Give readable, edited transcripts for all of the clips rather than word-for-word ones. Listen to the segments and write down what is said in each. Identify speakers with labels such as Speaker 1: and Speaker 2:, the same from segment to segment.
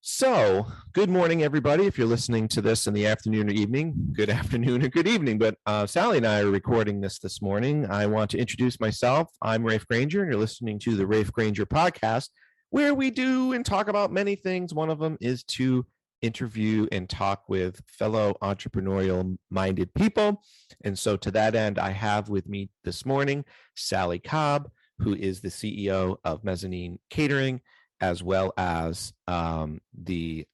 Speaker 1: So, good morning, everybody. If you're listening to this in the afternoon or evening, good afternoon or good evening. But Sally and I are recording this morning. I want to introduce myself. I'm Raef Granger, and you're listening to the Raef Granger podcast, where we do and talk about many things. One of them is to interview and talk with fellow entrepreneurial minded people. And so, to that end, I have with me this morning Sally Cobb, who is the CEO of Mezzanine Catering, as well as the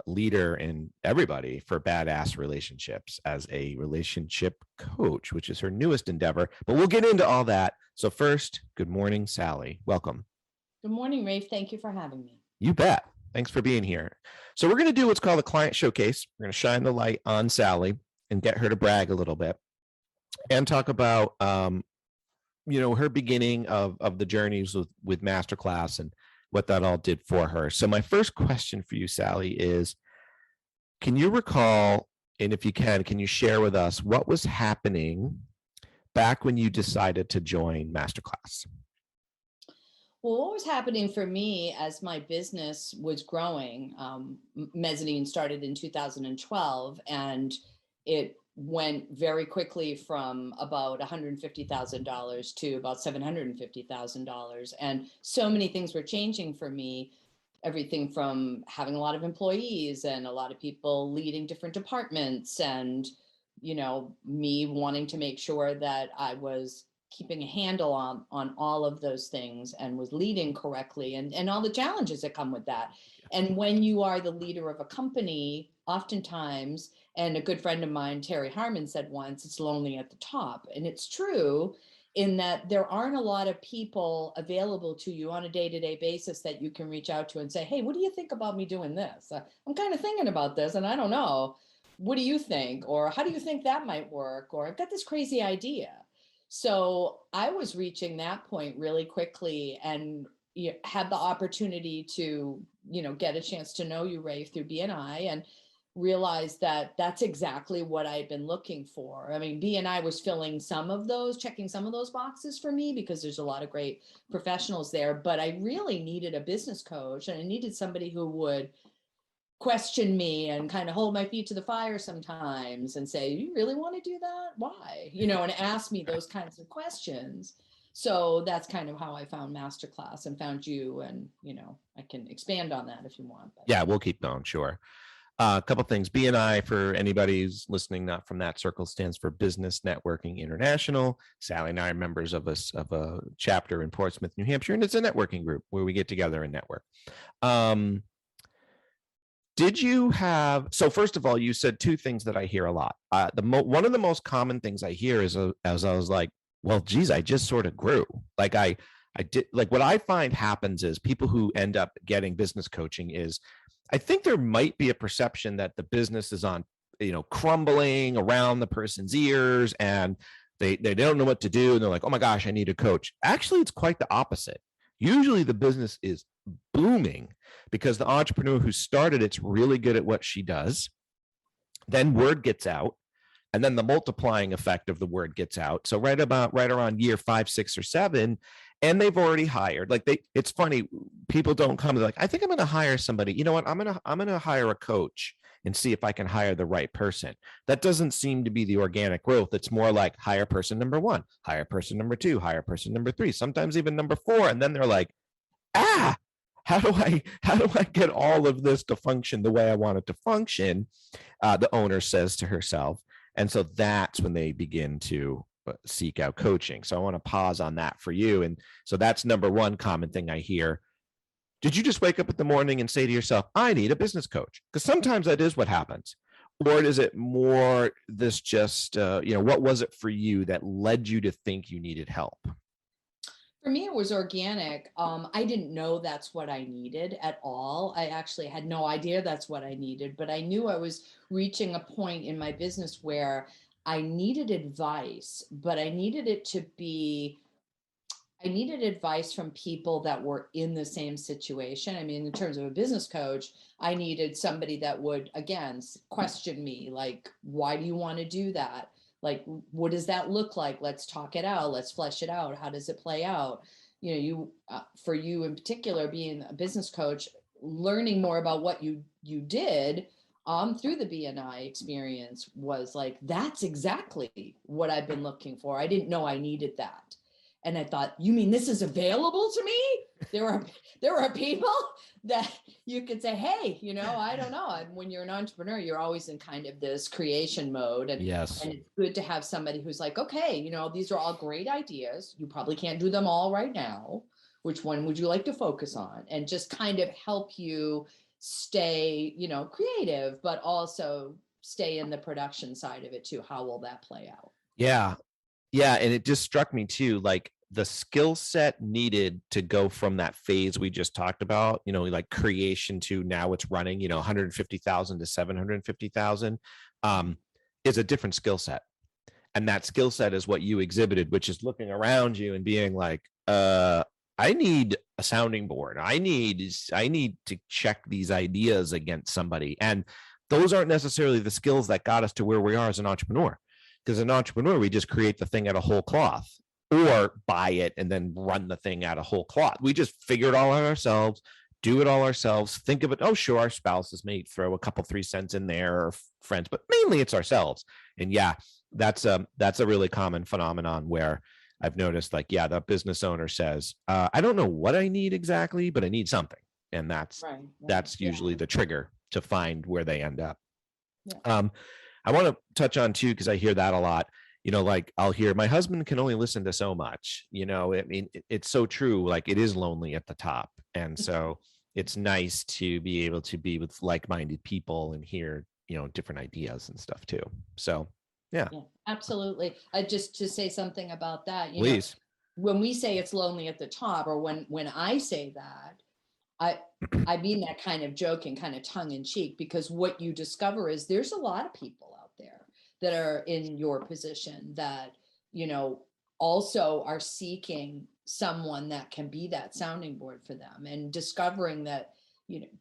Speaker 1: leader in everybody for Badass Relationships as a relationship coach, which is her newest endeavor. But we'll get into all that. So first, good morning, Sally. Welcome.
Speaker 2: Good morning, Raef. Thank you for having me.
Speaker 1: You bet. Thanks for being here. So we're going to do what's called a client showcase. We're going to shine the light on Sally and get her to brag a little bit and talk about, her beginning of the journeys with MasterClass and what that all did for her. So my first question for you, Sally, is can you recall, and if you can you share with us what was happening back when you decided to join MasterClass?
Speaker 2: Well, what was happening for me as my business was growing, Mezzanine started in 2012, and it went very quickly from about $150,000 to about $750,000. And so many things were changing for me, everything from having a lot of employees and a lot of people leading different departments and, me wanting to make sure that I was keeping a handle on all of those things and was leading correctly and all the challenges that come with that. And when you are the leader of a company, oftentimes, and a good friend of mine, Terry Harmon, said once, it's lonely at the top. And it's true in that there aren't a lot of people available to you on a day-to-day basis that you can reach out to and say, hey, what do you think about me doing this? I'm kind of thinking about this and I don't know. What do you think? Or how do you think that might work? Or I've got this crazy idea. So I was reaching that point really quickly and had the opportunity to, get a chance to know you, Raef, through BNI and realized that that's exactly what I'd been looking for. I mean, BNI was checking some of those boxes for me because there's a lot of great professionals there, but I really needed a business coach and I needed somebody who would question me and kind of hold my feet to the fire sometimes and say, you really want to do that? Why? And ask me those kinds of questions. So that's kind of how I found MasterClass and found you. And, I can expand on that if you want. But.
Speaker 1: Yeah, we'll keep going. Sure. A couple things. BNI, for anybody who's listening, not from that circle, stands for Business Networking International. Sally and I are members of a chapter in Portsmouth, New Hampshire, and it's a networking group where we get together and network. Did you have, so first of all, you said two things that I hear a lot. One of the most common things I hear is as I was like, well, geez, I just sort of grew. Like I did, like what I find happens is people who end up getting business coaching is, I think there might be a perception that the business is on, crumbling around the person's ears and they don't know what to do. And they're like, oh my gosh, I need a coach. Actually, it's quite the opposite. Usually the business is booming because the entrepreneur who started it's really good at what she does. Then word gets out, and then the multiplying effect of the word gets out. So right around year 5, 6, or 7, and they've already hired. It's funny, people don't come. They're like, I think I'm going to hire somebody. You know what? I'm going to hire a coach and see if I can hire the right person. That doesn't seem to be the organic growth. It's more like hire person number 1, hire person number 2, hire person number 3, sometimes even number 4, and then they're like, how do I get all of this to function the way I want it to function? The owner says to herself. And so that's when they begin to seek out coaching. So I want to pause on that for you. And so that's number one common thing I hear. Did you just wake up in the morning and say to yourself, I need a business coach? Because sometimes that is what happens. Or is it more this just, what was it for you that led you to think you needed help?
Speaker 2: For me, it was organic. I didn't know that's what I needed at all. I actually had no idea that's what I needed, but I knew I was reaching a point in my business where I needed advice, but I needed advice from people that were in the same situation. I mean, in terms of a business coach, I needed somebody that would, again, question me, like, why do you want to do that? Like, what does that look like? Let's talk it out. Let's flesh it out. How does it play out? For you in particular, being a business coach, learning more about what you did through the BNI experience was like, that's exactly what I've been looking for. I didn't know I needed that. And I thought, you mean this is available to me? There are people that you could say, hey, I don't know. When you're an entrepreneur, you're always in kind of this creation mode.
Speaker 1: Yes.
Speaker 2: And it's good to have somebody who's like, okay, these are all great ideas. You probably can't do them all right now. Which one would you like to focus on? And just kind of help you stay, creative, but also stay in the production side of it too. How will that play out?
Speaker 1: Yeah. Yeah. And it just struck me too, like the skill set needed to go from that phase we just talked about, like creation to now it's running, 150,000 to 750,000 is a different skill set. And that skill set is what you exhibited, which is looking around you and being like, I need a sounding board. I need to check these ideas against somebody. And those aren't necessarily the skills that got us to where we are as an entrepreneur. Because an entrepreneur, we just create the thing out of whole cloth or buy it and then run the thing out of whole cloth. We just figure it all out ourselves, do it all ourselves, think of it. Oh, sure, our spouses may throw a couple 3 cents in there or friends, but mainly it's ourselves. And yeah, that's a really common phenomenon where I've noticed, like, yeah, the business owner says, I don't know what I need exactly, but I need something. And that's usually the trigger to find where they end up. Yeah. I want to touch on too, because I hear that a lot, like I'll hear my husband can only listen to so much, I mean, it's so true. Like it is lonely at the top. And so it's nice to be able to be with like-minded people and hear, different ideas and stuff too. So yeah,
Speaker 2: absolutely. Just to say something about that,
Speaker 1: please.
Speaker 2: When we say it's lonely at the top, or when I say that, I mean that kind of joking, kind of tongue in cheek, because what you discover is there's a lot of people out there that are in your position that, also are seeking someone that can be that sounding board for them, and discovering that,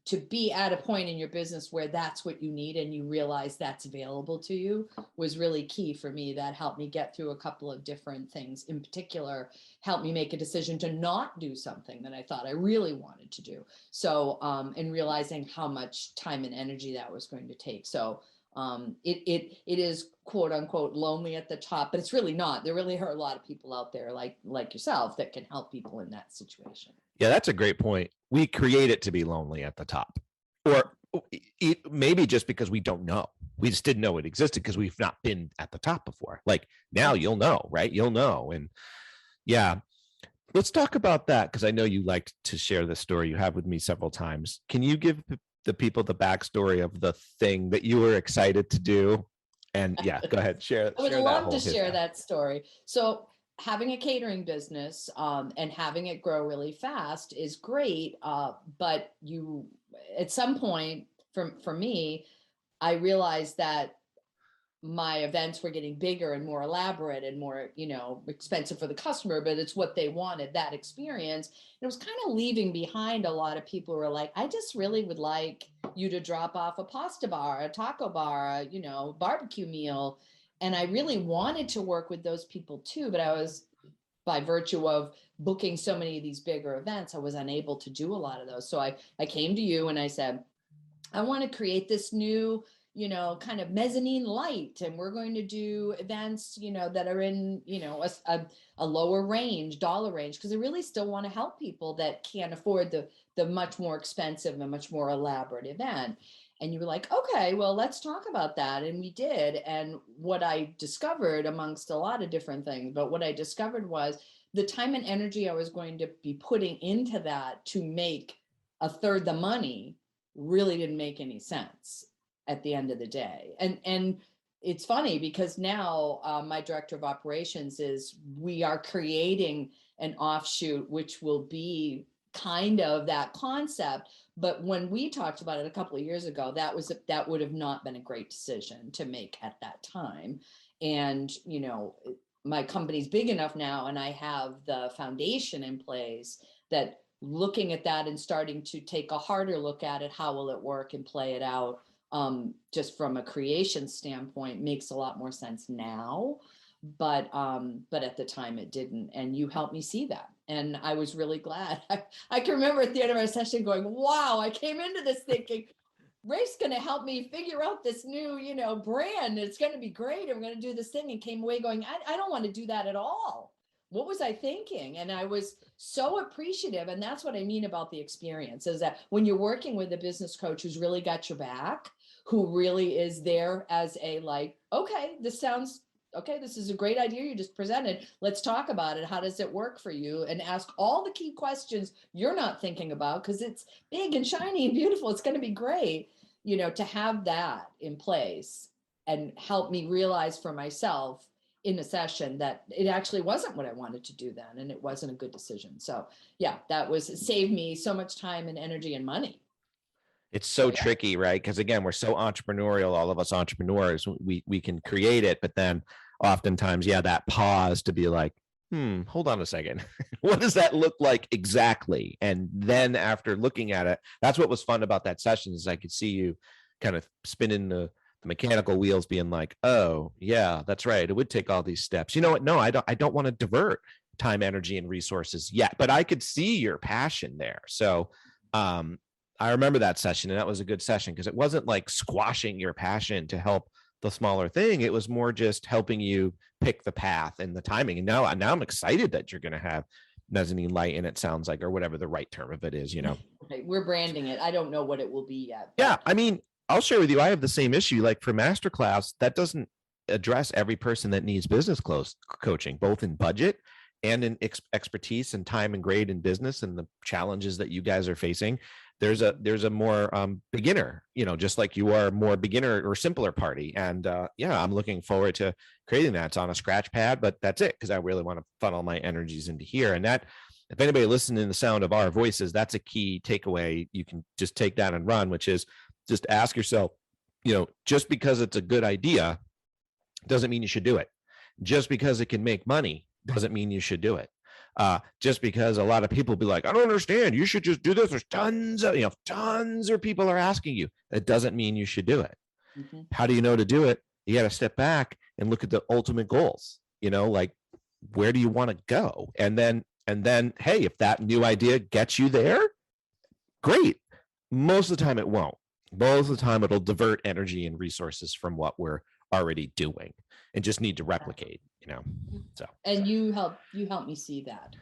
Speaker 2: to be at a point in your business where that's what you need and you realize that's available to you was really key for me. That helped me get through a couple of different things. In particular, helped me make a decision to not do something that I thought I really wanted to do. So, and realizing how much time and energy that was going to take. So it is quote unquote lonely at the top, but it's really not. There really are a lot of people out there like yourself that can help people in that situation.
Speaker 1: Yeah, that's a great point. We create it to be lonely at the top, or maybe just because we don't know. We just didn't know it existed because we've not been at the top before. Like now you'll know, right? You'll know. And yeah, let's talk about that, because I know you like to share this story you have with me several times. Can you give the people the backstory of the thing that you were excited to do? And yeah, go ahead, share.
Speaker 2: I would love to share that story. So having a catering business and having it grow really fast is great. But you, at some point, for me, I realized that my events were getting bigger and more elaborate and more, expensive for the customer, but it's what they wanted, that experience. And it was kind of leaving behind a lot of people who were like, I just really would like you to drop off a pasta bar, a taco bar, barbecue meal. And I really wanted to work with those people too, but I was, by virtue of booking so many of these bigger events, I was unable to do a lot of those. So I came to you and I said, I want to create this new, kind of mezzanine light. And we're going to do events, that are in, a lower range, dollar range, because I really still want to help people that can't afford the much more expensive and much more elaborate event. And you were like, okay, well, let's talk about that. And we did. And what I discovered, amongst a lot of different things, but what I discovered was the time and energy I was going to be putting into that to make a third the money really didn't make any sense at the end of the day. And it's funny because now my director of operations is, we are creating an offshoot, which will be kind of that concept. But when we talked about it a couple of years ago, that would have not been a great decision to make at that time. And, my company's big enough now, and I have the foundation in place that looking at that and starting to take a harder look at it, how will it work and play it out, just from a creation standpoint, makes a lot more sense now. but at the time it didn't. And you helped me see that. And I was really glad. I can remember at the end of our session going, wow, I came into this thinking, Raef's going to help me figure out this new, brand. It's going to be great. I'm going to do this thing, and came away going, I don't want to do that at all. What was I thinking? And I was so appreciative. And that's what I mean about the experience, is that when you're working with a business coach who's really got your back, who really is there as a like, okay, this is a great idea you just presented. Let's talk about it. How does it work for you? And ask all the key questions you're not thinking about, because it's big and shiny and beautiful. It's going to be great, to have that in place and help me realize for myself in a session that it actually wasn't what I wanted to do then. And it wasn't a good decision. So yeah, saved me so much time and energy and money.
Speaker 1: It's so tricky, right? Because again, we're so entrepreneurial, all of us entrepreneurs, we can create it, but then oftentimes, that pause to be like, hold on a second. What does that look like exactly? And then after looking at it, that's what was fun about that session, is I could see you kind of spinning the mechanical wheels, being like, oh yeah, that's right. It would take all these steps. You know what? No, I don't want to divert time, energy, and resources yet, but I could see your passion there. So, I remember that session, and that was a good session, because it wasn't like squashing your passion to help the smaller thing. It was more just helping you pick the path and the timing. And now I'm excited that you're going to have Mezzanine Light, and it sounds like, or whatever the right term of it is,
Speaker 2: Okay, we're branding it. I don't know what it will be yet.
Speaker 1: Yeah. I mean, I'll share with you, I have the same issue. Like for MasterClass, that doesn't address every person that needs business coaching, both in budget and in expertise and time and grade in business and the challenges that you guys are facing. There's a more beginner, just like you are, more beginner or simpler party. And I'm looking forward to creating that. It's on a scratch pad, but that's it, because I really want to funnel my energies into here. And that, if anybody listening to the sound of our voices, that's a key takeaway. You can just take that and run, which is just ask yourself, just because it's a good idea doesn't mean you should do it. Just because it can make money doesn't mean you should do it. Just because a lot of people be like, I don't understand, you should just do this. There's tons of people are asking you. It doesn't mean you should do it. Mm-hmm. How do you know to do it? You got to step back and look at the ultimate goals, like where do you want to go? And then, hey, if that new idea gets you there, great. Most of the time it won't. Most of the time it'll divert energy and resources from what we're already doing and just need to replicate, so.
Speaker 2: And you helped me see that.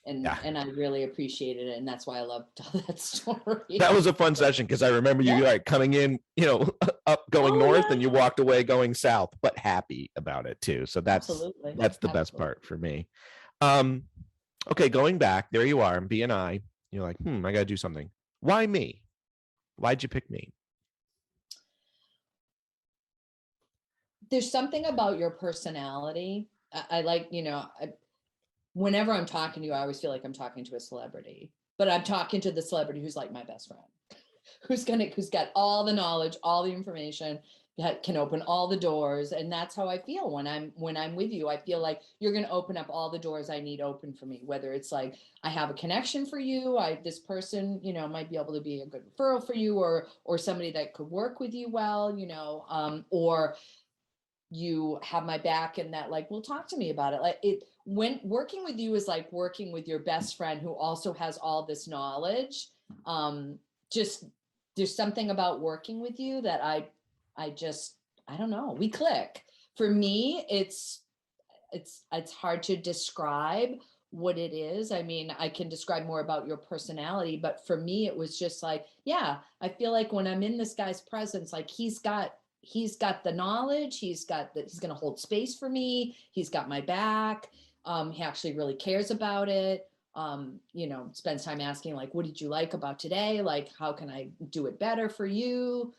Speaker 2: And I really appreciated it. And that's why I loved that story.
Speaker 1: That was a fun session, because I remember you like coming in, up going north, and you walked away going south, but happy about it too. So that's the best part for me. Okay, going back, there you are in B&I. You're like, I got to do something. Why me? Why'd you pick me?
Speaker 2: There's something about your personality. I like, whenever I'm talking to you, I always feel like I'm talking to a celebrity, but I'm talking to the celebrity who's like my best friend, who's got all the knowledge, all the information, that can open all the doors. And that's how I feel when I'm with you. I feel like you're going to open up all the doors I need open for me, whether it's like I have a connection for you, this person, might be able to be a good referral for you, or somebody that could work with you well, or you have my back, and that like, well, talk to me about it. Like when working with you is like working with your best friend who also has all this knowledge. Just there's something about working with you that I don't know, we click. For me, it's hard to describe what it is. I mean, I can describe more about your personality, but for me, it was just like, I feel like when I'm in this guy's presence, like he's got the knowledge, he's going to hold space for me. He's got my back. He actually really cares about it. Spends time asking like, what did you like about today? Like, how can I do it better for you?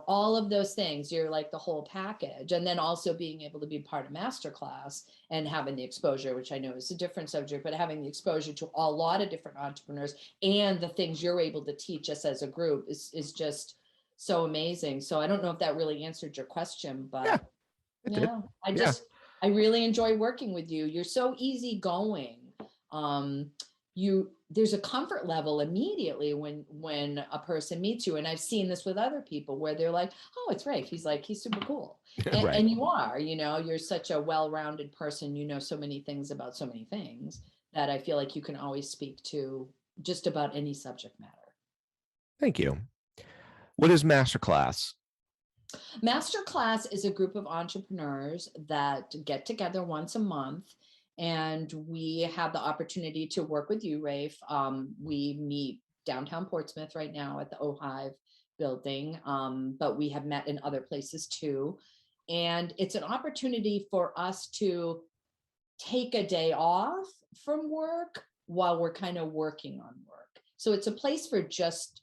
Speaker 2: All of those things. You're like the whole package. And then also being able to be part of MasterClass and having the exposure, which I know is a different subject, but having the exposure to a lot of different entrepreneurs and the things you're able to teach us as a group is just so amazing. So I don't know if that really answered your question, but I really enjoy working with you. You're so easygoing. there's a comfort level immediately when a person meets you. And I've seen this with other people where they're like, oh, it's Raef. He's super cool.
Speaker 1: Right.
Speaker 2: And you are, you're such a well-rounded person. You know so many things about so many things that I feel like you can always speak to just about any subject matter.
Speaker 1: Thank you. What is MasterClass?
Speaker 2: MasterClass is a group of entrepreneurs that get together once a month, and we have the opportunity to work with you, Raef. We meet downtown Portsmouth right now at the Ohive building, but we have met in other places too. And it's an opportunity for us to take a day off from work while we're kind of working on work. So it's a place for just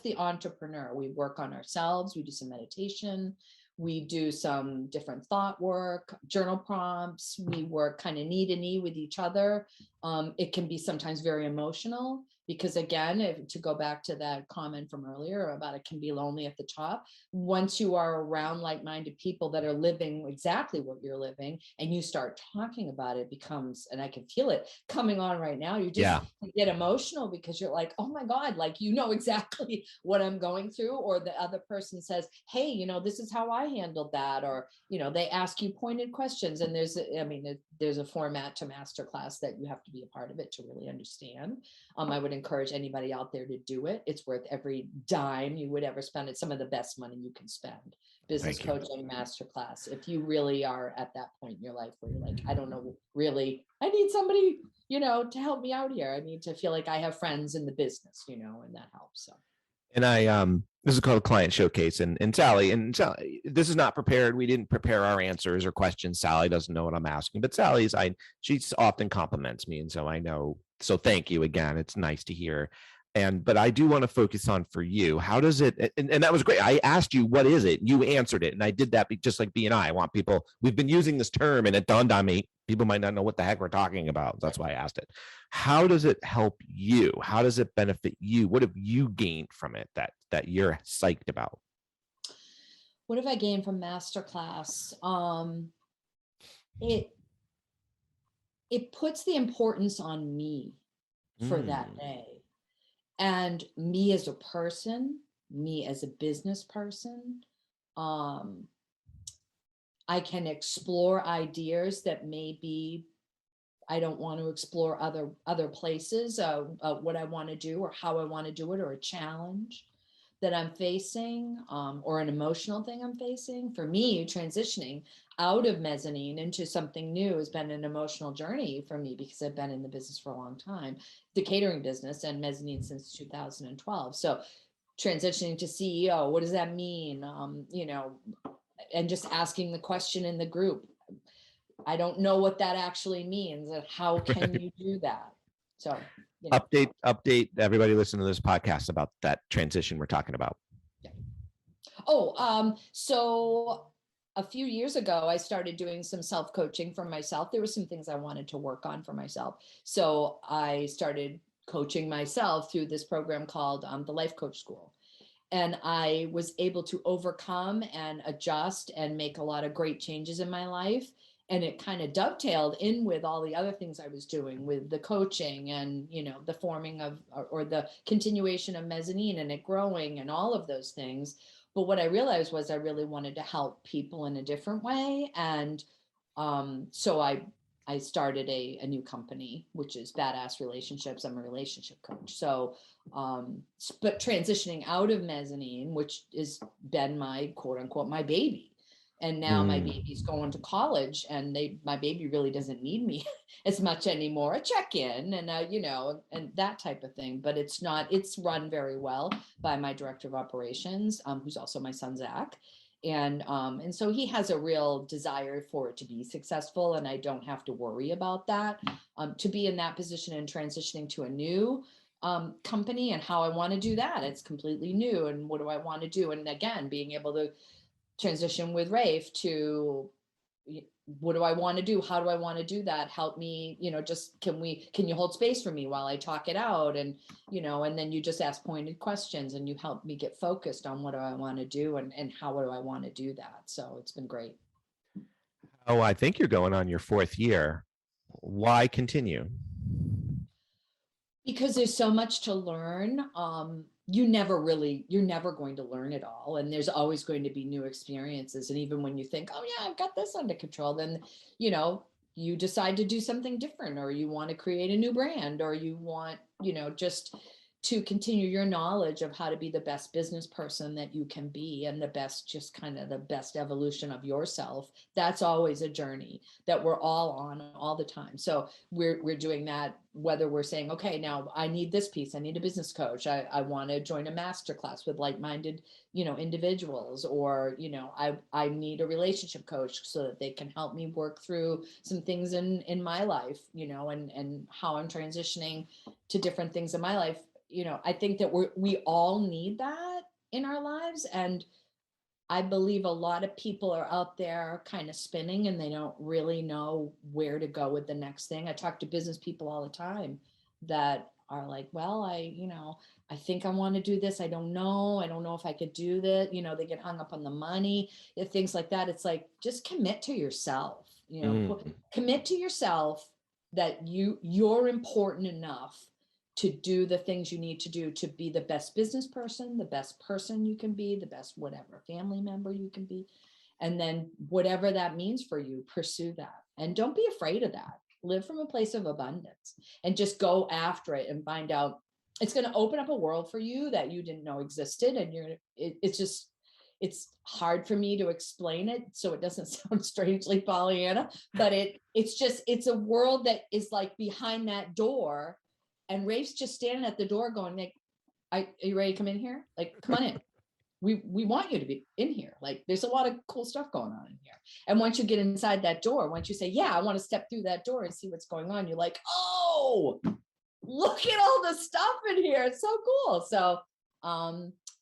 Speaker 2: the entrepreneur. We work on ourselves, we do some meditation, we do some different thought work, journal prompts, we work kind of knee to knee with each other. It can be sometimes very emotional because, again, to go back to that comment from earlier about it can be lonely at the top. Once you are around like-minded people that are living exactly what you're living and you start talking about it, becomes, and I can feel it coming on right now, you get emotional because you're like, oh my God, like, exactly what I'm going through. Or the other person says, hey, this is how I handled that. Or, they ask you pointed questions. And there's a format to MasterClass that you have to be a part of it to really understand. I would encourage anybody out there to do it. It's worth every dime you would ever spend. It's some of the best money you can spend. Business coaching MasterClass. If you really are at that point in your life where you're like, I don't know, really, I need somebody, to help me out here. I need to feel like I have friends in the business, and that helps. So.
Speaker 1: And this is called Client Showcase, and Sally, this is not prepared. We didn't prepare our answers or questions. Sally doesn't know what I'm asking, but she often compliments me, and so I know. So thank you again. It's nice to hear. But I do want to focus on, for you, how does it, and that was great. I asked you, what is it? You answered it. And I did that just like B&I. I want people, we've been using this term and it dawned on me, people might not know what the heck we're talking about. That's why I asked it. How does it help you? How does it benefit you? What have you gained from it that you're psyched about?
Speaker 2: What have I gained from MasterClass? It puts the importance on me for that day. And me as a person, me as a business person, I can explore ideas that maybe I don't want to explore other places, what I want to do or how I want to do it, or a challenge that I'm facing, or an emotional thing I'm facing. For me, transitioning out of Mezzanine into something new has been an emotional journey for me because I've been in the business for a long time, the catering business and Mezzanine since 2012. So transitioning to CEO, what does that mean? And just asking the question in the group, I don't know what that actually means, and how can you do that? So
Speaker 1: update everybody listening to this podcast about that transition we're talking about.
Speaker 2: So a few years ago, I started doing some self-coaching for myself. There were some things I wanted to work on for myself. So I started coaching myself through this program called the Life Coach School. And I was able to overcome and adjust and make a lot of great changes in my life. And it kind of dovetailed in with all the other things I was doing with the coaching and, the forming of, or the continuation of Mezzanine and it growing and all of those things. But what I realized was I really wanted to help people in a different way. And so I started a new company, which is Badass Relationships. I'm a relationship coach. So, but transitioning out of Mezzanine, which has been my quote unquote, my baby. And now my baby's going to college and my baby really doesn't need me as much anymore. A check-in and, and that type of thing. But it's run very well by my director of operations, who's also my son, Zach. And so he has a real desire for it to be successful. And I don't have to worry about that. To be in that position and transitioning to a new company and how I want to do that. It's completely new. And what do I want to do? And again, being able to transition with Raef to what do I want to do? How do I want to do that? Help me, just can you hold space for me while I talk it out? And, and then you just ask pointed questions and you help me get focused on what do I want to do and how do I want to do that? So it's been great.
Speaker 1: Oh, I think you're going on your 4th year. Why continue?
Speaker 2: Because there's so much to learn. You're never going to learn it all. And there's always going to be new experiences. And even when you think, oh yeah, I've got this under control, then, you know, you decide to do something different, or you want to create a new brand, or you want, just to continue your knowledge of how to be the best business person that you can be, and the best, just kind of the best evolution of yourself. That's always a journey that we're all on all the time. So we're doing that, whether we're saying, okay, now I need this piece, I need a business coach, I want to join a MasterClass with like-minded, individuals, or, I need a relationship coach so that they can help me work through some things in my life, and how I'm transitioning to different things in my life. I think that we all need that in our lives. And I believe a lot of people are out there kind of spinning, and they don't really know where to go with the next thing. I talk to business people all the time that are like, well, I think I want to do this. I don't know. I don't know if I could do that. They get hung up on the money, things like that. It's like, just commit to yourself, commit to yourself that you're important enough to do the things you need to do to be the best business person, the best person you can be, the best whatever family member you can be. And then whatever that means for you, pursue that. And don't be afraid of that. Live from a place of abundance and just go after it and find out. It's going to open up a world for you that you didn't know existed. And it's hard for me to explain it so it doesn't sound strangely Pollyanna, but it's a world that is like behind that door. And Raef's just standing at the door going, like, are you ready to come in here? Like, come on in. We want you to be in here. Like, there's a lot of cool stuff going on in here. And once you get inside that door, once you say, yeah, I want to step through that door and see what's going on, you're like, oh, look at all the stuff in here. It's so cool. So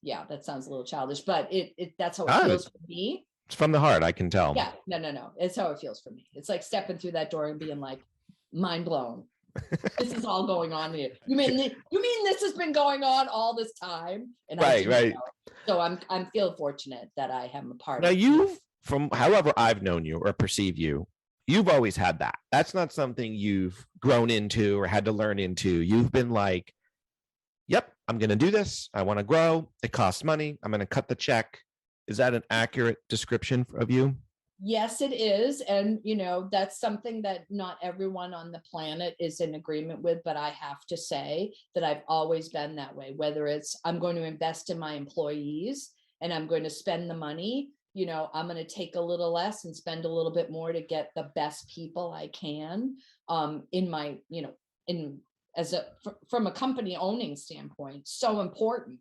Speaker 2: yeah, that sounds a little childish, but that's how it feels for me.
Speaker 1: It's from the heart, I can tell.
Speaker 2: Yeah, no. It's how it feels for me. It's like stepping through that door and being like, mind blown. This is all going on here. You mean this has been going on all this time? And
Speaker 1: right.
Speaker 2: So I'm feel fortunate that I am a part
Speaker 1: now
Speaker 2: of it.
Speaker 1: You've, from however I've known you or perceive you, you've always had that. That's not something you've grown into or had to learn into. You've been like, yep, I'm going to do this. I want to grow. It costs money. I'm going to cut the check. Is that an accurate description of you?
Speaker 2: Yes, it is. And, that's something that not everyone on the planet is in agreement with. But I have to say that I've always been that way, whether it's I'm going to invest in my employees and I'm going to spend the money, I'm going to take a little less and spend a little bit more to get the best people I can in my, from a company owning standpoint. So important.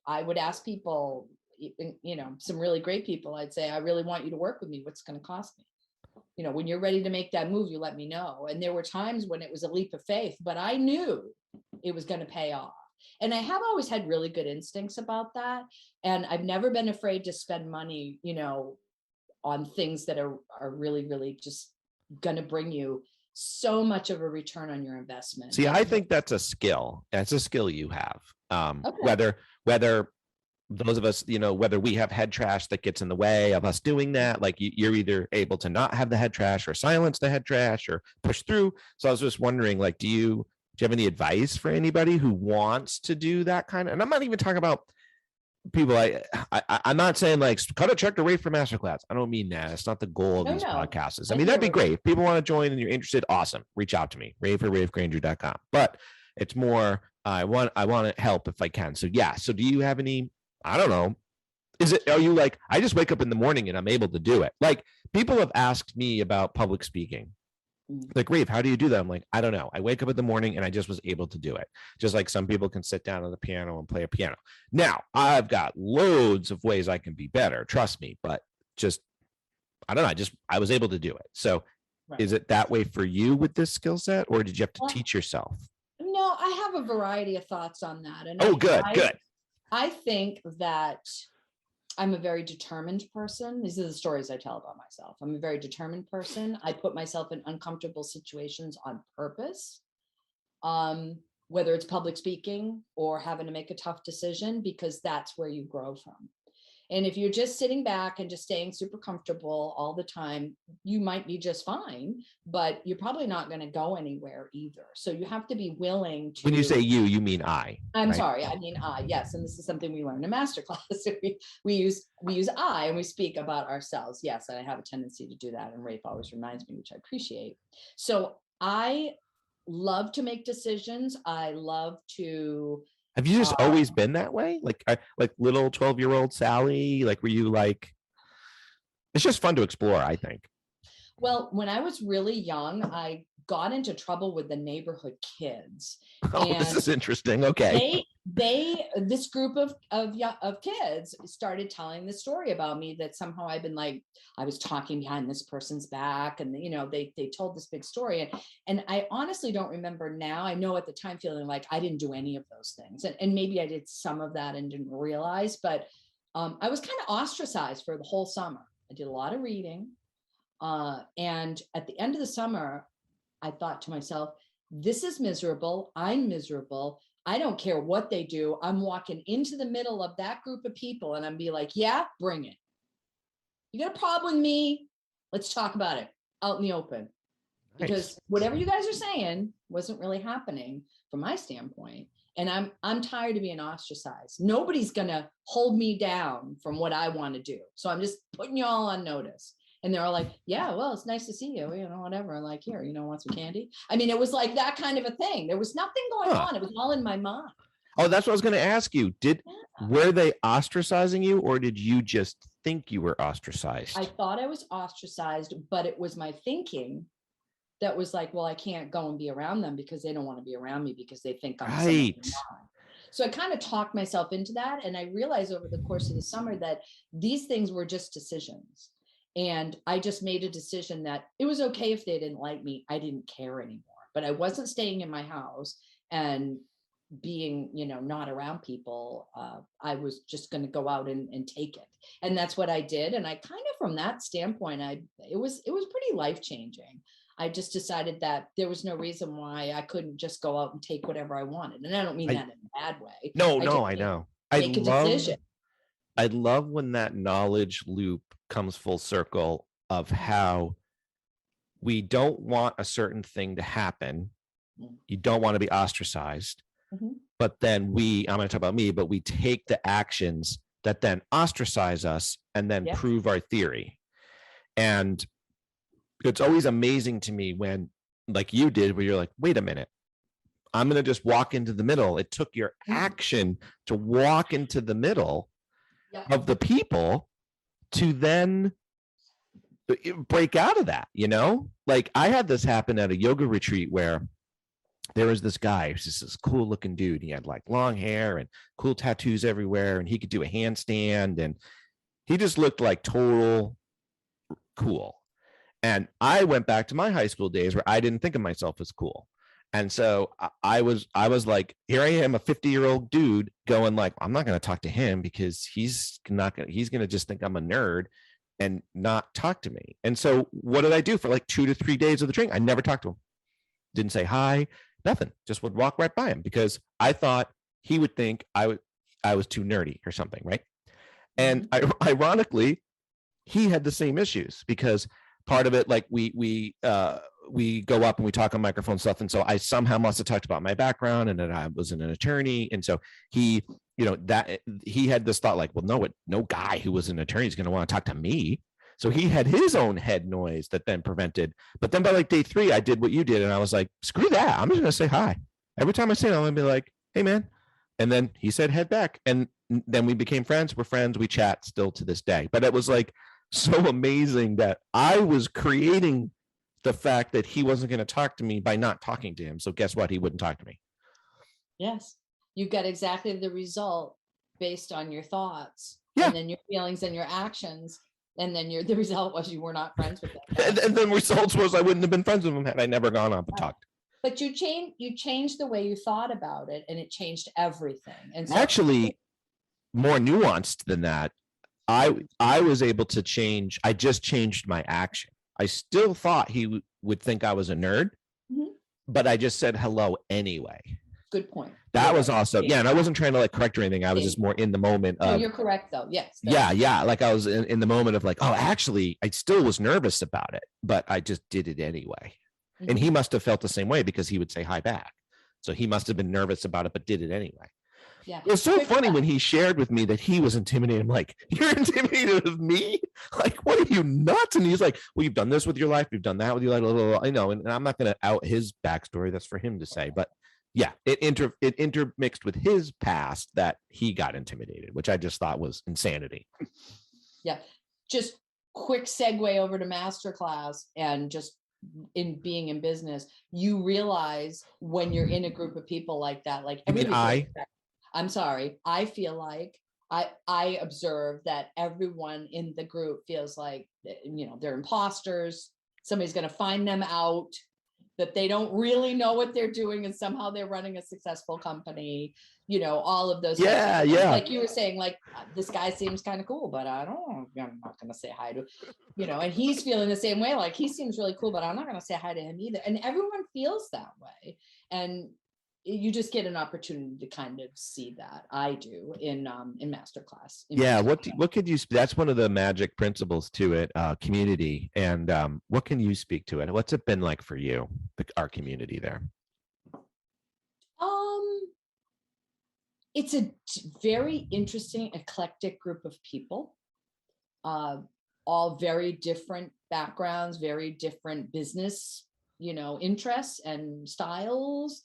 Speaker 2: I would ask people, some really great people, I'd say, I really want you to work with me. What's going to cost me? When you're ready to make that move, you let me know. And there were times when it was a leap of faith, but I knew it was going to pay off. And I have always had really good instincts about that. And I've never been afraid to spend money, on things that are really, really just going to bring you so much of a return on your investment.
Speaker 1: See, I think that's a skill. That's a skill you have.
Speaker 2: Okay.
Speaker 1: Whether those of us, whether we have head trash that gets in the way of us doing that, like you're either able to not have the head trash or silence the head trash or push through. So I was just wondering, like, do you have any advice for anybody who wants to do that kind of, and I'm not even talking about people, I'm not saying like cut a check to Raef for MasterClass. I don't mean that. It's not the goal of these podcasts. I mean, that'd be great. If people want to join and you're interested, awesome. Reach out to me, raef@raefgranger.com. But it's more, I want to help if I can. So yeah. So do you have any, I don't know. Are you like, I just wake up in the morning and I'm able to do it? Like, people have asked me about public speaking. Like, Raef, how do you do that? I'm like, I don't know. I wake up in the morning and I just was able to do it. Just like some people can sit down on the piano and play a piano. Now, I've got loads of ways I can be better. Trust me. But just, I don't know. I was able to do it. So Is it that way for you with this skill set, or did you have to teach yourself?
Speaker 2: No, I have a variety of thoughts on that. And
Speaker 1: good.
Speaker 2: I think that I'm a very determined person. These are the stories I tell about myself. I'm a very determined person. I put myself in uncomfortable situations on purpose, whether it's public speaking or having to make a tough decision, because that's where you grow from. And if you're just sitting back and just staying super comfortable all the time, you might be just fine, but you're probably not going to go anywhere either. So you have to be willing to.
Speaker 1: When you say you mean I.
Speaker 2: I'm
Speaker 1: right?
Speaker 2: sorry, I mean I. Yes, and this is something we learned in MasterClass. we use I and we speak about ourselves. Yes, and I have a tendency to do that, and Raef always reminds me, which I appreciate. So I love to make decisions. I love to.
Speaker 1: Have you just always been that way? Like little 12-year-old Sally? Like, were you like, it's just fun to explore, I think.
Speaker 2: Well, when I was really young, I got into trouble with the neighborhood kids.
Speaker 1: Oh, this is interesting. Okay.
Speaker 2: This group of kids started telling the story about me that somehow I've been like, I was talking behind this person's back, and they told this big story. And I honestly don't remember now. I know at the time feeling like I didn't do any of those things. And maybe I did some of that and didn't realize, but I was kind of ostracized for the whole summer. I did a lot of reading. And at the end of the summer, I thought to myself, this is miserable. I'm miserable. I don't care what they do. I'm walking into the middle of that group of people and I'm be like, yeah, bring it. You got a problem with me? Let's talk about it out in the open. Because whatever you guys are saying wasn't really happening from my standpoint. And I'm tired of being ostracized. Nobody's gonna hold me down from what I want to do. So I'm just putting you all on notice. And they're all like, yeah, well, it's nice to see you, whatever. I'm like, here, want some candy? I mean, it was like that kind of a thing. There was nothing going on. It was all in my mind.
Speaker 1: Oh, that's what I was going to ask you. Were they ostracizing you, or did you just think you were ostracized?
Speaker 2: I thought I was ostracized, but it was my thinking that was like, well, I can't go and be around them because they don't want to be around me because they think I'm
Speaker 1: right.
Speaker 2: So I kind of talked myself into that. And I realized over the course of the summer that these things were just decisions. And I just made a decision that it was okay if they didn't like me. I didn't care anymore, but I wasn't staying in my house and being, not around people. I was just going to go out and take it. And that's what I did. And I kind of, from that standpoint, it was pretty life-changing. I just decided that there was no reason why I couldn't just go out and take whatever I wanted. And I don't mean that in a bad way.
Speaker 1: No, I know.
Speaker 2: Make a decision.
Speaker 1: I love when that knowledge loop comes full circle of how we don't want a certain thing to happen. You don't want to be ostracized. Mm-hmm. But then I'm going to talk about me, but we take the actions that then ostracize us and then prove our theory. And it's always amazing to me when, like you did, where you're like, wait a minute, I'm going to just walk into the middle. It took your action to walk into the middle of the people to then break out of that, Like I had this happen at a yoga retreat where there was this guy, who's just this cool looking dude. He had like long hair and cool tattoos everywhere, and he could do a handstand, and he just looked like total cool. And I went back to my high school days where I didn't think of myself as cool. And so I was like, here I am, a 50-year-old dude going like, I'm not going to talk to him because he's going to just think I'm a nerd and not talk to me. And so what did I do for like 2 to 3 days of the training? I never talked to him. Didn't say hi, nothing. Just would walk right by him because I thought he would think I was too nerdy or something, right? And ironically, he had the same issues because part of it, like we go up and we talk on microphone stuff. And so I somehow must have talked about my background and that I wasn't an attorney. And so he, that he had this thought like, well, no guy who was an attorney is going to want to talk to me. So he had his own head noise that then prevented. But then by like day 3, I did what you did. And I was like, screw that. I'm just going to say hi. Every time I say it, I'm going to be like, hey, man. And then he said, head back. And then we became friends. We're friends. We chat still to this day. But it was like so amazing that I was creating the fact that he wasn't going to talk to me by not talking to him. So guess what? He wouldn't talk to me.
Speaker 2: Yes. You got exactly the result based on your thoughts
Speaker 1: and
Speaker 2: then your feelings and your actions. And then the result was you were not friends with them.
Speaker 1: And then results was I wouldn't have been friends with him had I never gone up and talked.
Speaker 2: But you changed the way you thought about it, and it changed everything. And so,
Speaker 1: actually, more nuanced than that, I was able to change. I just changed my action. I still thought he would think I was a nerd, but I just said hello anyway.
Speaker 2: Good point.
Speaker 1: That
Speaker 2: You're
Speaker 1: was
Speaker 2: right.
Speaker 1: also,
Speaker 2: Yeah.
Speaker 1: and I wasn't trying to like correct or anything. I was just more in the moment
Speaker 2: No,
Speaker 1: of,
Speaker 2: you're correct though. Yes.
Speaker 1: yeah. Like I was in the moment of like, oh, actually, I still was nervous about it, but I just did it anyway. And he must have felt the same way because he would say hi back. So he must have been nervous about it, but did it anyway.
Speaker 2: Yeah.
Speaker 1: It was so funny when he shared with me that he was intimidated. I'm like, you're intimidated of me? Like, what are you nuts? And he's like, well, you've done this with your life. You've done that with your life. Blah, blah, blah. I know. And I'm not going to out his backstory. That's for him to say. But yeah, it intermixed with his past that he got intimidated, which I just thought was insanity.
Speaker 2: Yeah. Just quick segue over to MasterClass, and just in being in business, you realize when you're in a group of people like that, like I'm sorry, I feel like I observe that everyone in the group feels like, they're imposters. Somebody's going to find them out, that they don't really know what they're doing, and somehow they're running a successful company, all of those types of things. Like you were saying, like, this guy seems kind of cool, but I'm not going to say hi to, and he's feeling the same way. Like, he seems really cool, but I'm not going to say hi to him either. And everyone feels that way. And you just get an opportunity to kind of see that. I do in MasterClass.
Speaker 1: What could you, that's one of the magic principles to it, community. And what can you speak to it? What's it been like for you, our community there?
Speaker 2: It's a very interesting, eclectic group of people, all very different backgrounds, very different business, interests and styles.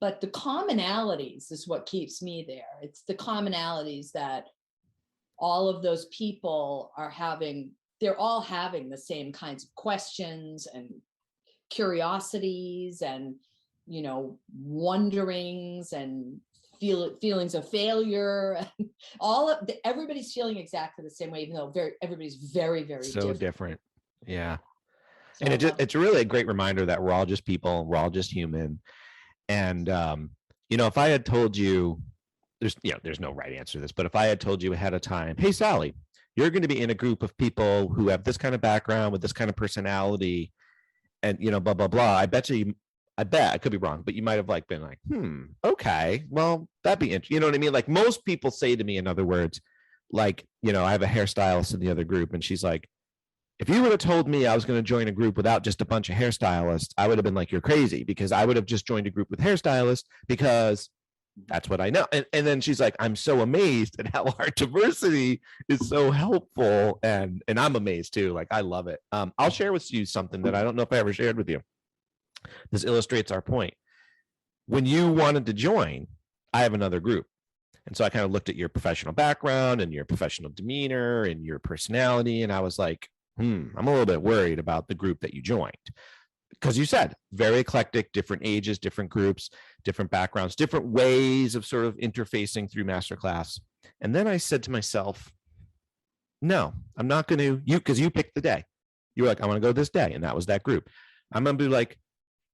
Speaker 2: But the commonalities is what keeps me there. It's the commonalities that all of those people are having. They're all having the same kinds of questions and curiosities and, wonderings and feelings of failure. Everybody's feeling exactly the same way, even though everybody's very, very
Speaker 1: different. Yeah.
Speaker 2: So,
Speaker 1: and it's really a great reminder that we're all just people. We're all just human. And, if I had told you, there's no right answer to this, but if I had told you ahead of time, hey, Sally, you're going to be in a group of people who have this kind of background with this kind of personality and, blah, blah, blah. I bet I could be wrong, but you might have been like, okay, well, that'd be interesting. You know what I mean? Like, most people say to me, in other words, like, I have a hairstylist in the other group, and she's like, if you would have told me I was going to join a group without just a bunch of hairstylists, I would have been like, you're crazy, because I would have just joined a group with hairstylists because that's what I know. And then she's like, I'm so amazed at how our diversity is so helpful. And I'm amazed too. Like, I love it. I'll share with you something that I don't know if I ever shared with you. This illustrates our point. When you wanted to join, I have another group. And so I kind of looked at your professional background and your professional demeanor and your personality. And I was like, I'm a little bit worried about the group that you joined, because you said very eclectic, different ages, different groups, different backgrounds, different ways of sort of interfacing through MasterClass. And then I said to myself, no, I'm not going to, because you picked the day. You were like, I want to go this day. And that was that group. I'm going to be like,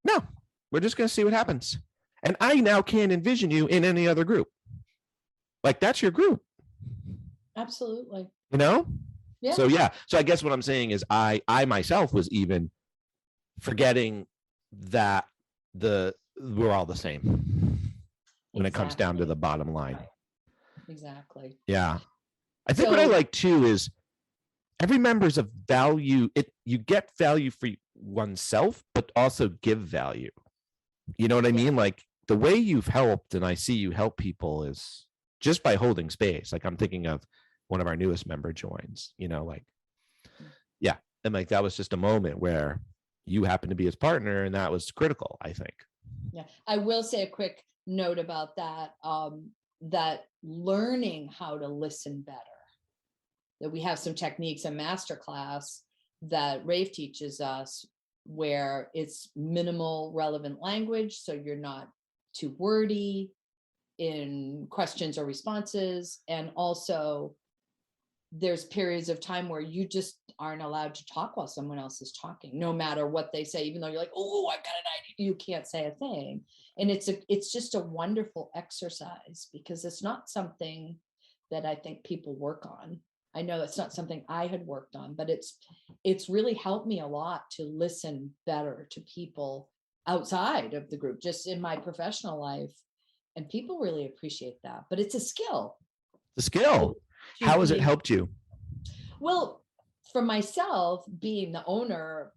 Speaker 1: no, we're just going to see what happens. And I now can't envision you in any other group. Like, that's your group.
Speaker 2: Absolutely.
Speaker 1: Yeah. So I guess what I'm saying is I myself was even forgetting that we're all the same when it comes down to the bottom line.
Speaker 2: Exactly.
Speaker 1: Yeah. I think what I like too is every member's of value. You get value for oneself, but also give value. You know what I mean? Like, the way you've helped, and I see you help people, is just by holding space. Like, I'm thinking of one of our newest member joins, and like, that was just a moment where you happened to be his partner, and that was critical, I think.
Speaker 2: Yeah. I will say a quick note about that, that learning how to listen better, that we have some techniques in MasterClass that Raef teaches us, where it's minimal relevant language. So you're not too wordy in questions or responses. And also, there's periods of time where you just aren't allowed to talk while someone else is talking, no matter what they say, even though you're like, oh, I've got an idea. You can't say a thing. And it's just a wonderful exercise, because it's not something that I think people work on. I know that's not something I had worked on, but it's really helped me a lot to listen better to people outside of the group, just in my professional life. And people really appreciate that, but it's a skill.
Speaker 1: The skill. How has it helped you?
Speaker 2: Well, for myself, being the owner,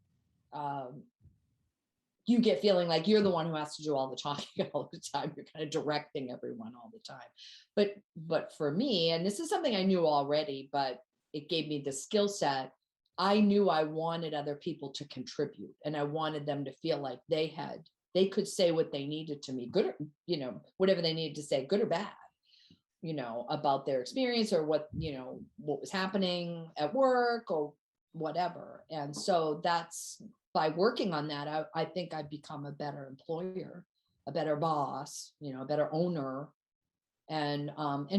Speaker 2: you get feeling like you're the one who has to do all the talking all the time. You're kind of directing everyone all the time. But for me, and this is something I knew already, but it gave me the skill set. I knew I wanted other people to contribute, and I wanted them to feel like they could say what they needed to me, good or, whatever they needed to say, good or bad, about their experience or what was happening at work or whatever. And so that's, by working on that, I think I've become a better employer, a better boss, a better owner, and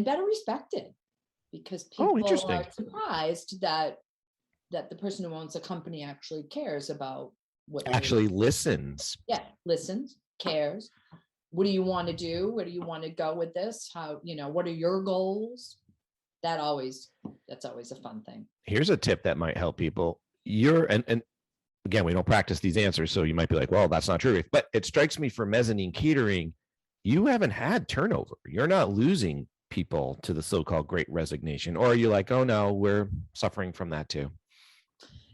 Speaker 2: better respected, because people are surprised that the person who owns the company actually cares about what
Speaker 1: actually listens.
Speaker 2: Yeah, listens, cares. What do you want to do? Where do you want to go with this? How, what are your goals? That's always a fun thing.
Speaker 1: Here's a tip that might help people. And again, we don't practice these answers, so you might be like, well, that's not true. But it strikes me for mezzanine catering, you haven't had turnover. You're not losing people to the so-called great resignation. Or are you like, oh no, we're suffering from that too?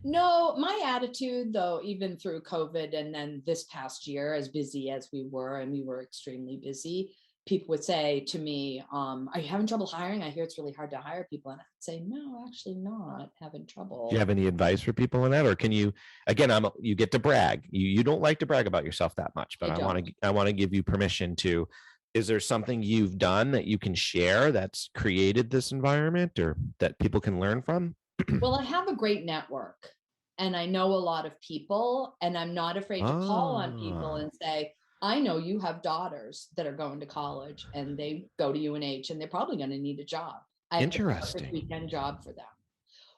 Speaker 2: No, my attitude, though, even through COVID and then this past year, as busy as we were, and we were extremely busy, people would say to me, are you having trouble hiring? I hear it's really hard to hire people. And I'd say, no, actually not having trouble.
Speaker 1: Do you have any advice for people on that? Or can you, again, you get to brag. You don't like to brag about yourself that much, but I want to give you permission to. Is there something you've done that you can share that's created this environment or that people can learn from?
Speaker 2: Well, I have a great network and I know a lot of people, and I'm not afraid to call on people and say, I know you have daughters that are going to college and they go to UNH and they're probably going to need a job. I have a perfect weekend job for them,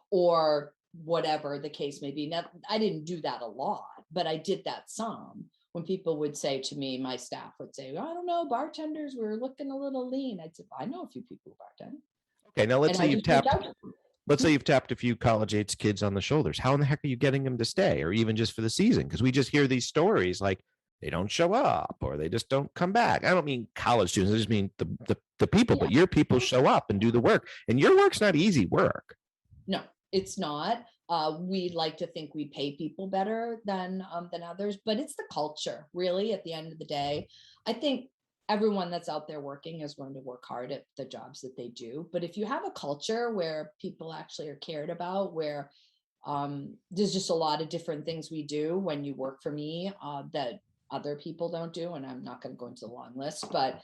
Speaker 2: or whatever the case may be. Now, I didn't do that a lot, but I did that some. When people would say to me, my staff would say, I don't know, bartenders, we're looking a little lean. I'd say, I know a few people who bartend.
Speaker 1: Okay, now let's say you've tapped a few college-age kids on the shoulders. How in the heck are you getting them to stay, or even just for the season? Because we just hear these stories like they don't show up or they just don't come back. I don't mean college students. I just mean the people, but your people show up and do the work. And your work's not easy work.
Speaker 2: No, it's not. We like to think we pay people better than others, but it's the culture, really, at the end of the day. I think everyone that's out there working is going to work hard at the jobs that they do. But if you have a culture where people actually are cared about, where there's just a lot of different things we do when you work for me that other people don't do. And I'm not going to go into the long list, but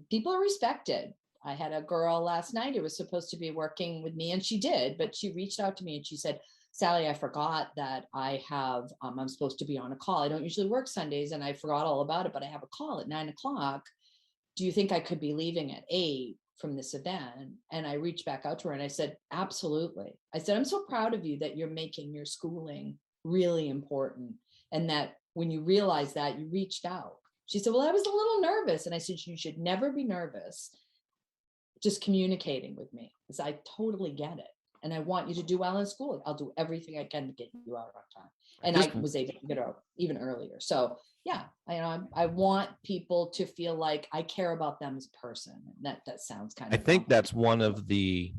Speaker 2: people are respected. I had a girl last night who was supposed to be working with me, and she did, but she reached out to me and she said, Sally, I forgot that I'm supposed to be on a call. I don't usually work Sundays and I forgot all about it, but I have a call at 9:00. Do you think I could be leaving at 8 from this event? And I reached back out to her and I said, absolutely. I said, I'm so proud of you that you're making your schooling really important. And that when you realized that, you reached out. She said, well, I was a little nervous. And I said, you should never be nervous. Just communicating with me, because I totally get it. And I want you to do well in school. I'll do everything I can to get you out on time. And I was able to get out even earlier. So yeah, I want people to feel like I care about them as a person. That sounds kind of.
Speaker 1: I think that's one of the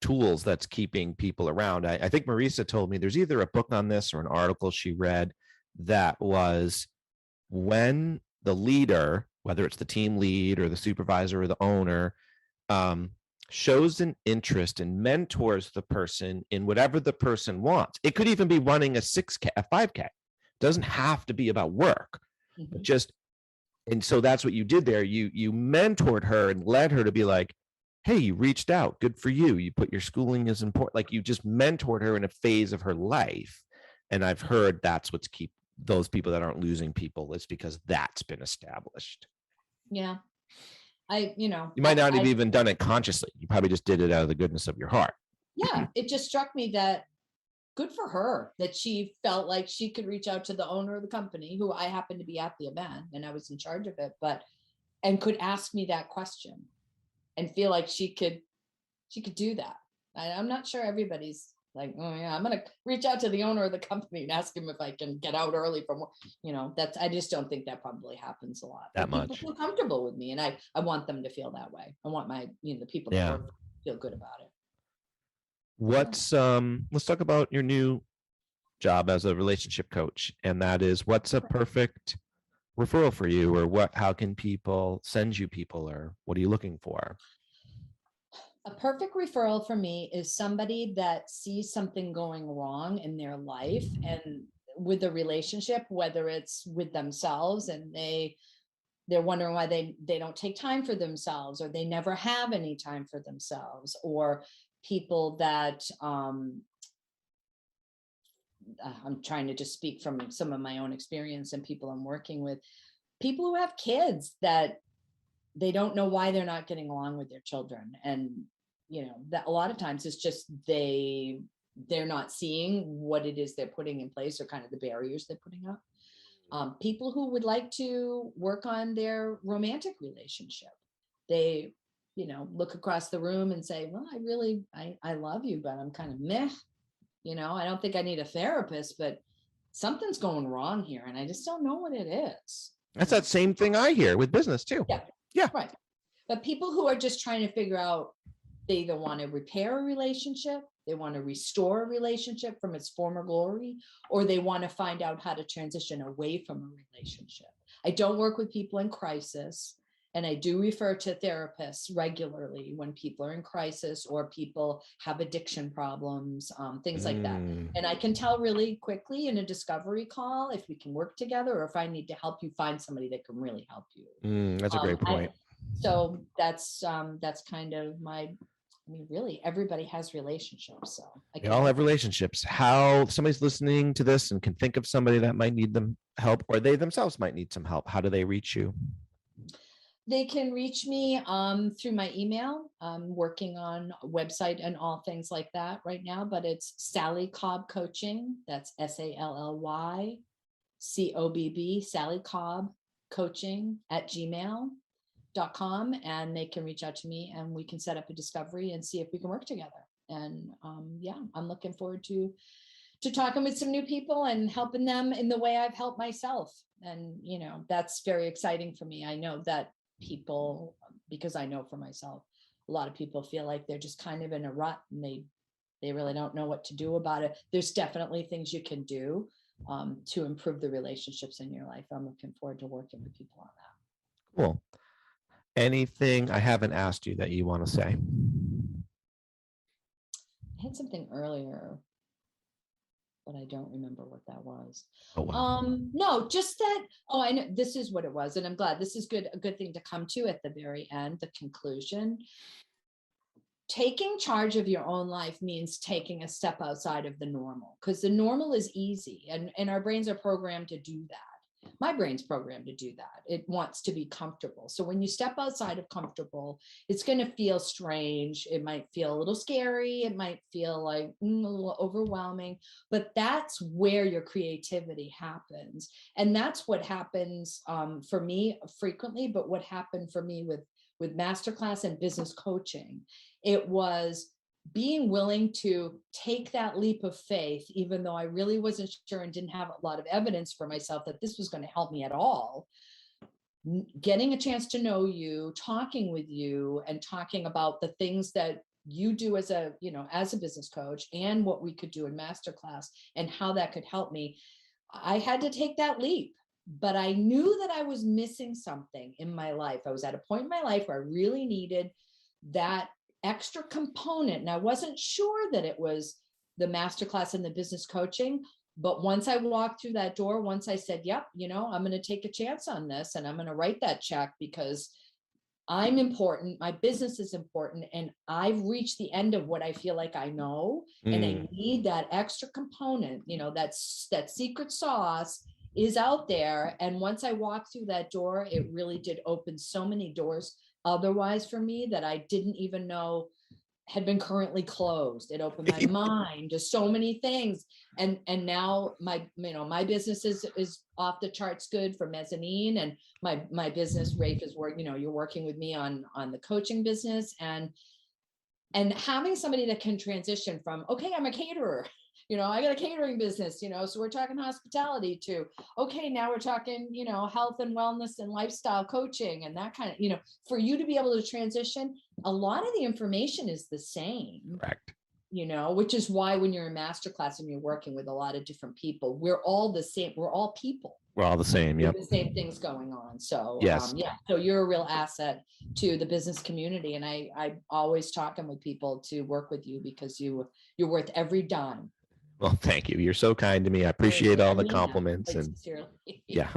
Speaker 1: tools that's keeping people around. I think Marisa told me there's either a book on this or an article she read that was when the leader, whether it's the team lead or the supervisor or the owner, shows an interest and mentors the person in whatever the person wants. It could even be running a 6K, a 5K. It doesn't have to be about work, but just, and so that's what you did there. You mentored her and led her to be like, hey, you reached out. Good for you. You put your schooling as important. Like you just mentored her in a phase of her life. And I've heard that's what's keep those people that aren't losing people. It's because that's been established.
Speaker 2: Yeah.
Speaker 1: You might not have even done it consciously. You probably just did it out of the goodness of your heart.
Speaker 2: Yeah. It just struck me that good for her that she felt like she could reach out to the owner of the company, who I happened to be at the event and I was in charge of it, and could ask me that question and feel like she could do that. I'm not sure everybody's Like, oh yeah, I'm going to reach out to the owner of the company and ask him if I can get out early from work. I just don't think that probably happens a lot,
Speaker 1: that
Speaker 2: but people
Speaker 1: much.
Speaker 2: feel comfortable with me, and I want them to feel that way. I want the people that
Speaker 1: Yeah.
Speaker 2: work feel good about it.
Speaker 1: Let's talk about your new job as a relationship coach. And that is, what's a perfect referral for you, or how can people send you people, or what are you looking for?
Speaker 2: A perfect referral for me is somebody that sees something going wrong in their life and with the relationship, whether it's with themselves and they're wondering why they don't take time for themselves, or they never have any time for themselves, or people that I'm trying to just speak from some of my own experience and people I'm working with, people who have kids that they don't know why they're not getting along with their children. And that a lot of times it's just they're not seeing what it is they're putting in place, or kind of the barriers they're putting up. People who would like to work on their romantic relationship. They look across the room and say, well, I love you, but I'm kind of meh. I don't think I need a therapist, but something's going wrong here and I just don't know what it is.
Speaker 1: That's that same thing I hear with business too.
Speaker 2: Yeah.
Speaker 1: Yeah.
Speaker 2: Right. But people who are just trying to figure out, they either want to repair a relationship, they want to restore a relationship from its former glory, or they want to find out how to transition away from a relationship. I don't work with people in crisis. And I do refer to therapists regularly when people are in crisis or people have addiction problems, things like that. And I can tell really quickly in a discovery call if we can work together, or if I need to help you find somebody that can really help you.
Speaker 1: That's a great point.
Speaker 2: So that's kind of really everybody has relationships. So
Speaker 1: we all have relationships. How somebody's listening to this and can think of somebody that might need them help, or they themselves might need some help, how do they reach you?
Speaker 2: They can reach me through my email. I'm working on a website and all things like that right now, but it's Sally Cobb Coaching. That's SALLY COBB, Sally Cobb Coaching @gmail.com. And they can reach out to me and we can set up a discovery and see if we can work together. And I'm looking forward to talking with some new people and helping them in the way I've helped myself. And, that's very exciting for me. I know that people, because I know for myself, a lot of people feel like they're just kind of in a rut and they really don't know what to do about it. There's definitely things you can do to improve the relationships in your life. I'm looking forward to working with people on that.
Speaker 1: Cool. Anything I haven't asked you that you want to say?
Speaker 2: I had something earlier, but I don't remember what that was.
Speaker 1: Oh, wow.
Speaker 2: No, just that. Oh, I know this is what it was. And I'm glad this is good. A good thing to come to at the very end, the conclusion. Taking charge of your own life means taking a step outside of the normal, because the normal is easy and our brains are programmed to do that. My brain's programmed to do that. It wants to be comfortable. So when you step outside of comfortable, it's going to feel strange. It might feel a little scary. It might feel like a little overwhelming, but that's where your creativity happens. And that's what happens for me frequently. But what happened for me with MasterClass and business coaching, it was being willing to take that leap of faith, even though I really wasn't sure and didn't have a lot of evidence for myself that this was going to help me at all. Getting a chance to know you, talking with you, and talking about the things that you do as a business coach and what we could do in MasterClass and how that could help me. I had to take that leap, but I knew that I was missing something in my life. I was at a point in my life where I really needed that extra component. And I wasn't sure that it was the MasterClass and the business coaching. But once I walked through that door, once I said, yep, I'm going to take a chance on this and I'm going to write that check because I'm important. My business is important. And I've reached the end of what I feel like I know. And I need that extra component, that secret sauce is out there. And once I walked through that door, it really did open so many doors otherwise for me that I didn't even know had been currently closed. It opened my mind to so many things. And now my business is off the charts good for Mezzanine, and my business, Raef, is working, you're working with me on the coaching business. And And having somebody that can transition from, okay, I'm a caterer, I got a catering business, so we're talking hospitality, to, okay, now we're talking, health and wellness and lifestyle coaching and that kind of, for you to be able to transition, a lot of the information is the same.
Speaker 1: Correct.
Speaker 2: Which is why when you're in MasterClass and you're working with a lot of different people, we're all the same. We're all people.
Speaker 1: We're all the same. Yep.
Speaker 2: The same things going on. So
Speaker 1: yes.
Speaker 2: So you're a real asset to the business community. And I'm always talking with people to work with you because you're worth every dime.
Speaker 1: Well, thank you. You're so kind to me. I appreciate all the compliments. And yeah.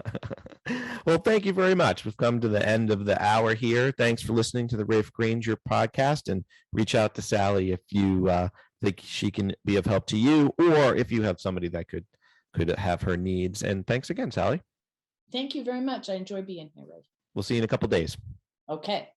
Speaker 1: Well, thank you very much. We've come to the end of the hour here. Thanks for listening to the Raef Granger podcast, and reach out to Sally if you think she can be of help to you, or if you have somebody that could have her needs. And thanks again, Sally.
Speaker 2: Thank you very much. I enjoy being here, Raef.
Speaker 1: We'll see you in a couple of days.
Speaker 2: Okay.